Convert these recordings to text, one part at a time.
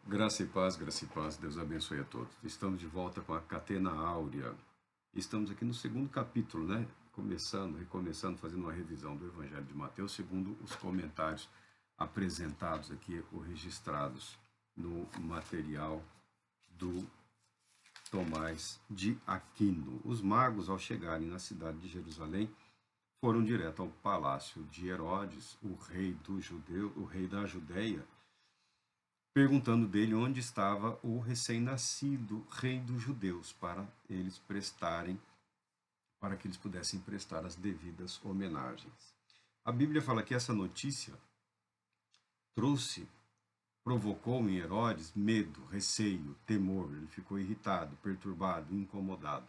Graça e paz, Deus abençoe a todos. Estamos de volta com a Catena Áurea. Estamos aqui no segundo capítulo, né? Recomeçando, fazendo uma revisão do Evangelho de Mateus, segundo os comentários apresentados aqui ou registrados no material do Tomás de Aquino. Os magos, ao chegarem na cidade de Jerusalém, foram direto ao palácio de Herodes, o rei da Judéia, perguntando dele onde estava o recém-nascido rei dos judeus, para que eles pudessem prestar as devidas homenagens. A Bíblia fala que essa notícia provocou em Herodes medo, receio, temor. Ele ficou irritado, perturbado, incomodado.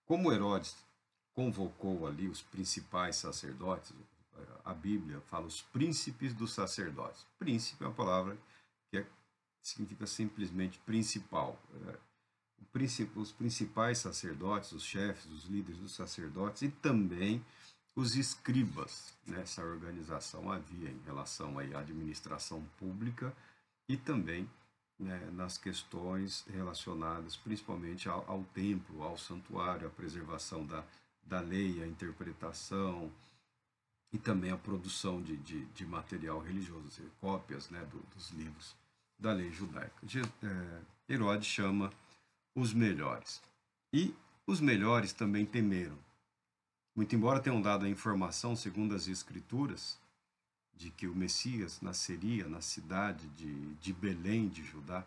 Como Herodes convocou ali os principais sacerdotes, a Bíblia fala os príncipes dos sacerdotes. Príncipe é uma palavra que significa simplesmente principal. Os principais sacerdotes, os chefes, os líderes dos sacerdotes e também os escribas. Nessa organização havia em relação à administração pública e também nas questões relacionadas principalmente ao templo, ao santuário, à preservação da lei, a interpretação e também a produção de material religioso, cópias dos livros da lei judaica. Herodes chama os melhores. E os melhores também temeram. Muito embora tenham dado a informação, segundo as Escrituras, de que o Messias nasceria na cidade de Belém, de Judá,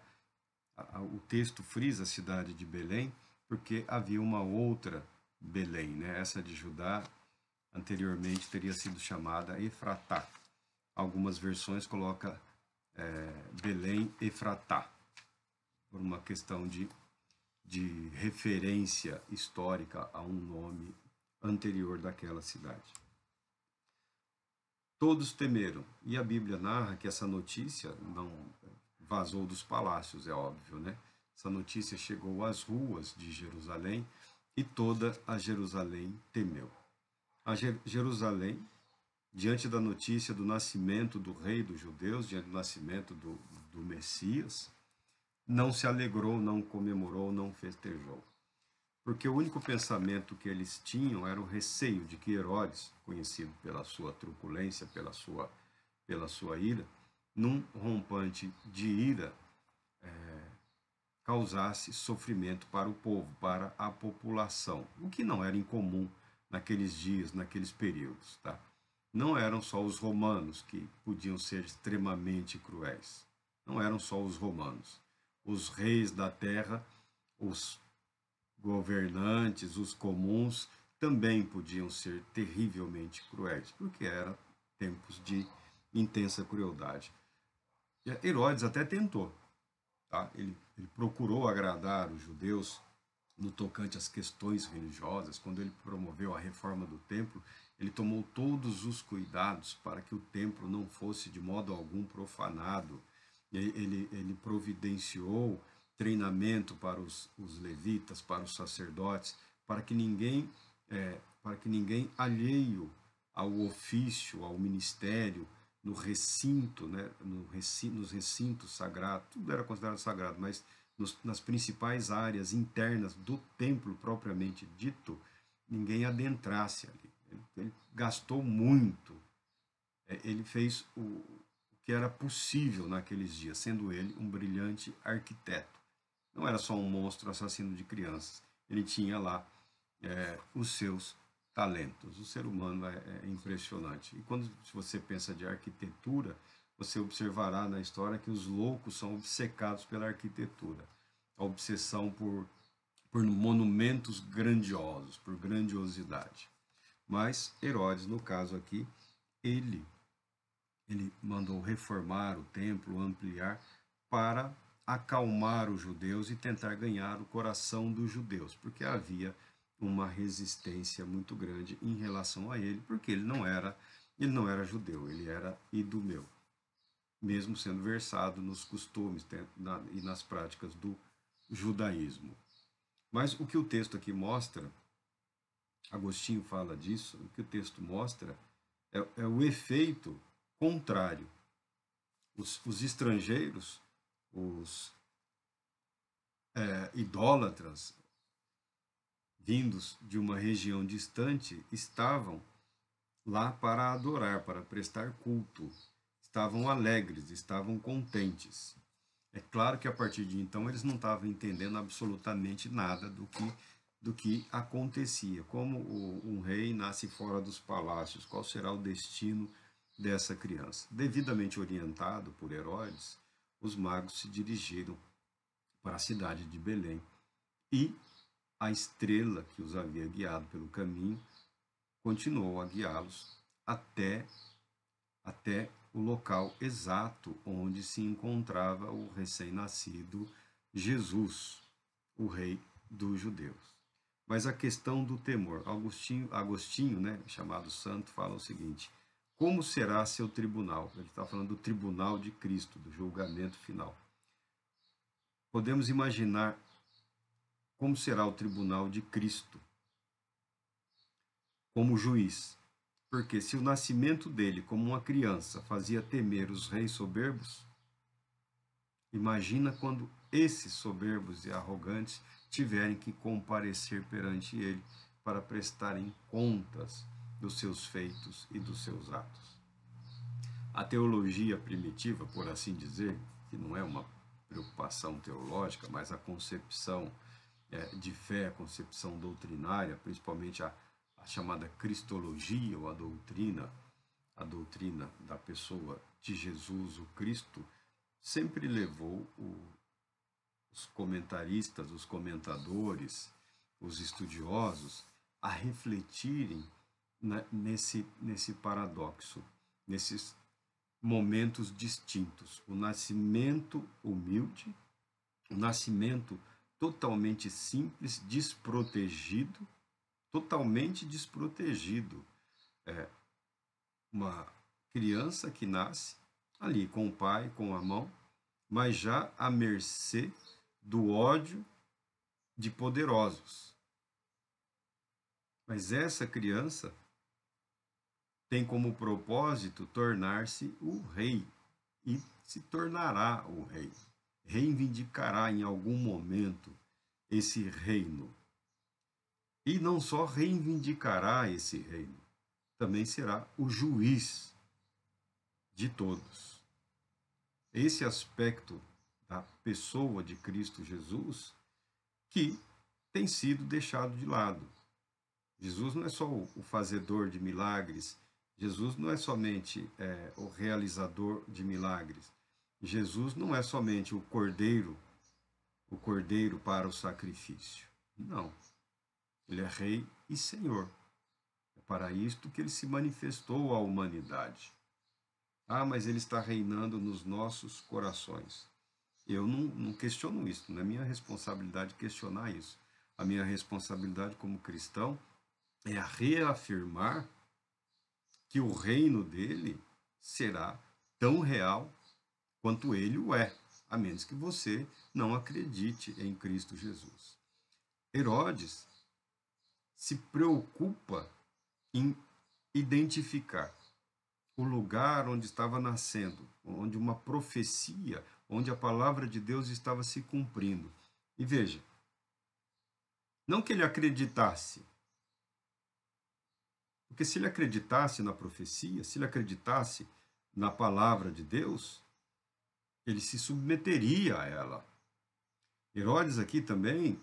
o texto frisa a cidade de Belém, porque havia uma outra Belém, essa de Judá, anteriormente teria sido chamada Efratá. Algumas versões colocam Belém Efratá, por uma questão de referência histórica a um nome anterior daquela cidade. Todos temeram, e a Bíblia narra que essa notícia não vazou dos palácios, é óbvio, Essa notícia chegou às ruas de Jerusalém e toda a Jerusalém temeu. A Jerusalém, diante da notícia do nascimento do rei dos judeus, diante do nascimento do Messias, não se alegrou, não comemorou, não festejou. Porque o único pensamento que eles tinham era o receio de que Herodes, conhecido pela sua truculência, pela sua ira, num rompante de ira, causasse sofrimento para o povo, para a população, o que não era incomum naqueles dias, naqueles períodos. Tá? Não eram só os romanos que podiam ser extremamente cruéis. Não eram só os romanos. Os reis da terra, os governantes, os comuns, também podiam ser terrivelmente cruéis, porque eram tempos de intensa crueldade. Herodes até tentou. Tá? Ele procurou agradar os judeus no tocante às questões religiosas. Quando ele promoveu a reforma do templo, ele tomou todos os cuidados para que o templo não fosse de modo algum profanado. Ele providenciou treinamento para os levitas, para os sacerdotes, para que ninguém alheio ao ofício, ao ministério, no recinto, nos recintos sagrados, tudo era considerado sagrado, mas nas principais áreas internas do templo propriamente dito, ninguém adentrasse ali. Ele gastou muito, ele fez o que era possível naqueles dias, sendo ele um brilhante arquiteto. Não era só um monstro assassino de crianças, ele tinha lá os seus talentos. O ser humano é impressionante. E quando você pensa de arquitetura, você observará na história que os loucos são obcecados pela arquitetura. A obsessão por monumentos grandiosos, por grandiosidade. Mas Herodes, no caso aqui, ele mandou reformar o templo, ampliar, para acalmar os judeus e tentar ganhar o coração dos judeus, porque havia uma resistência muito grande em relação a ele, porque ele não era judeu, ele era idumeu, mesmo sendo versado nos costumes e nas práticas do judaísmo. Mas o que o texto aqui mostra, Agostinho fala disso, o que o texto mostra é o efeito contrário. Os estrangeiros, os idólatras, vindos de uma região distante, estavam lá para adorar, para prestar culto. Estavam alegres, estavam contentes. É claro que a partir de então eles não estavam entendendo absolutamente nada do que acontecia. Como um rei nasce fora dos palácios, qual será o destino dessa criança? Devidamente orientado por Herodes, os magos se dirigiram para a cidade de Belém e a estrela que os havia guiado pelo caminho continuou a guiá-los até o local exato onde se encontrava o recém-nascido Jesus, o rei dos judeus. Mas a questão do temor, Agostinho, né, chamado santo, fala o seguinte: como será seu tribunal? Ele está falando do tribunal de Cristo, do julgamento final. Podemos imaginar como será o tribunal de Cristo como juiz. Porque se o nascimento dele como uma criança fazia temer os reis soberbos, imagina quando esses soberbos e arrogantes tiverem que comparecer perante ele para prestarem contas dos seus feitos e dos seus atos. A teologia primitiva, por assim dizer, que não é uma preocupação teológica, mas a concepção de fé, a concepção doutrinária, principalmente a chamada cristologia ou a doutrina da pessoa de Jesus, o Cristo, sempre levou os comentaristas, os comentadores, os estudiosos a refletirem nesse paradoxo, nesses momentos distintos. O nascimento humilde, o nascimento totalmente simples, desprotegido, totalmente desprotegido. Uma criança que nasce ali com o pai, com a mão, mas já à mercê do ódio de poderosos. Mas essa criança tem como propósito tornar-se o rei e se tornará o rei. Reivindicará em algum momento esse reino. E não só reivindicará esse reino, também será o juiz de todos. Esse aspecto da pessoa de Cristo Jesus que tem sido deixado de lado. Jesus não é só o fazedor de milagres, Jesus não é somente o realizador de milagres, Jesus não é somente o cordeiro para o sacrifício. Não. Ele é rei e senhor. É para isto que ele se manifestou à humanidade. Ah, mas ele está reinando nos nossos corações. Eu não questiono isso, não é minha responsabilidade questionar isso. A minha responsabilidade como cristão é reafirmar que o reino dele será tão real quanto ele o é, a menos que você não acredite em Cristo Jesus. Herodes se preocupa em identificar o lugar onde estava nascendo, onde uma profecia, onde a palavra de Deus estava se cumprindo. E veja, não que ele acreditasse, porque se ele acreditasse na profecia, se ele acreditasse na palavra de Deus, ele se submeteria a ela. Herodes aqui também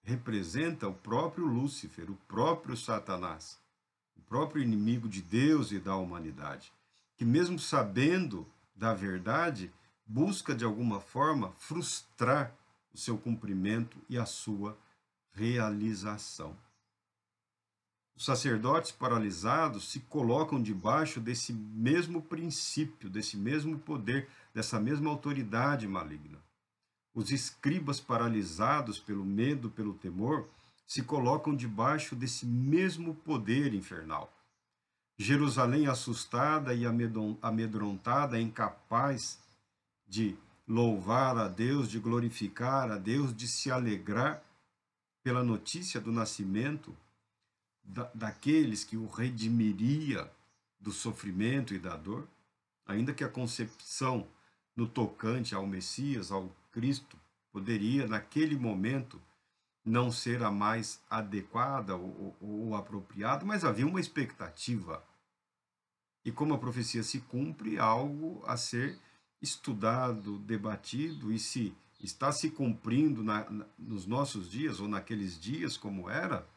representa o próprio Lúcifer, o próprio Satanás, o próprio inimigo de Deus e da humanidade, que mesmo sabendo da verdade, busca de alguma forma frustrar o seu cumprimento e a sua realização. Os sacerdotes paralisados se colocam debaixo desse mesmo princípio, desse mesmo poder, dessa mesma autoridade maligna. Os escribas paralisados pelo medo, pelo temor, se colocam debaixo desse mesmo poder infernal. Jerusalém assustada e amedrontada, incapaz de louvar a Deus, de glorificar a Deus, de se alegrar pela notícia do nascimento daqueles que o redimiria do sofrimento e da dor. Ainda que a concepção no tocante ao Messias, ao Cristo, poderia, naquele momento, não ser a mais adequada ou apropriada, mas havia uma expectativa. E como a profecia se cumpre, algo a ser estudado, debatido, e se está se cumprindo nos nossos dias, ou naqueles dias como era,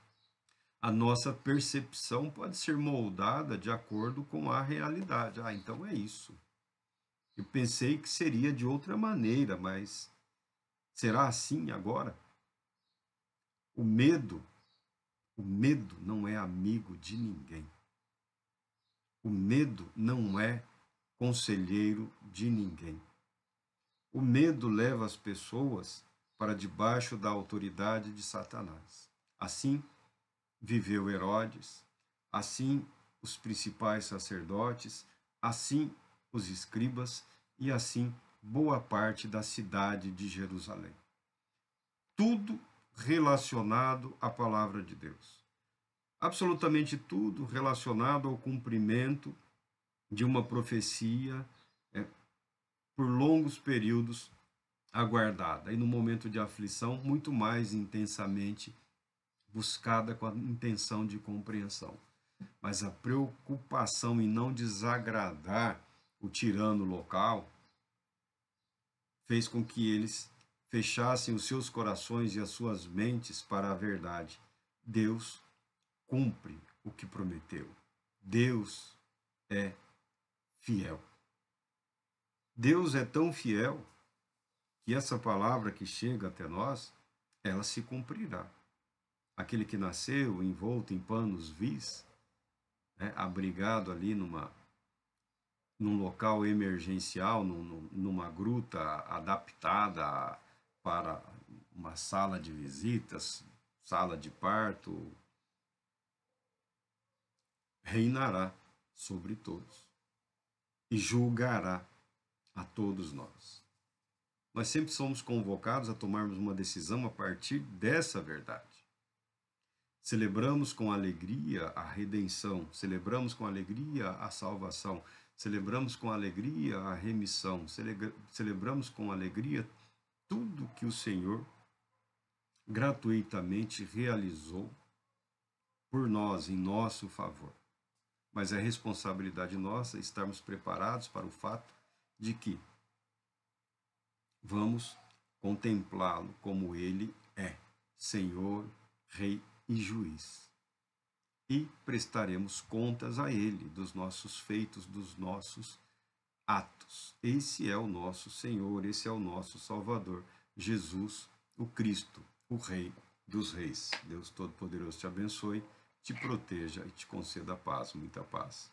a nossa percepção pode ser moldada de acordo com a realidade. Ah, então é isso. Eu pensei que seria de outra maneira, mas será assim agora? O medo, o medo não é amigo de ninguém. O medo não é conselheiro de ninguém. O medo leva as pessoas para debaixo da autoridade de Satanás. Assim viveu Herodes, assim os principais sacerdotes, assim os escribas e assim boa parte da cidade de Jerusalém. Tudo relacionado à palavra de Deus. Absolutamente tudo relacionado ao cumprimento de uma profecia por longos períodos aguardada e no momento de aflição muito mais intensamente buscada com a intenção de compreensão. Mas a preocupação em não desagradar o tirano local fez com que eles fechassem os seus corações e as suas mentes para a verdade. Deus cumpre o que prometeu. Deus é fiel. Deus é tão fiel que essa palavra que chega até nós, ela se cumprirá. Aquele que nasceu envolto em panos vis, né, abrigado ali num local emergencial, numa gruta adaptada para uma sala de visitas, sala de parto, reinará sobre todos e julgará a todos nós. Nós sempre somos convocados a tomarmos uma decisão a partir dessa verdade. Celebramos com alegria a redenção, celebramos com alegria a salvação, celebramos com alegria a remissão, celebramos com alegria tudo que o Senhor gratuitamente realizou por nós, em nosso favor. Mas é responsabilidade nossa estarmos preparados para o fato de que vamos contemplá-lo como ele é, Senhor, Rei e Juiz. E prestaremos contas a ele dos nossos feitos, dos nossos atos. Esse é o nosso Senhor, esse é o nosso Salvador, Jesus, o Cristo, o Rei dos Reis. Deus Todo-Poderoso te abençoe, te proteja e te conceda paz, muita paz.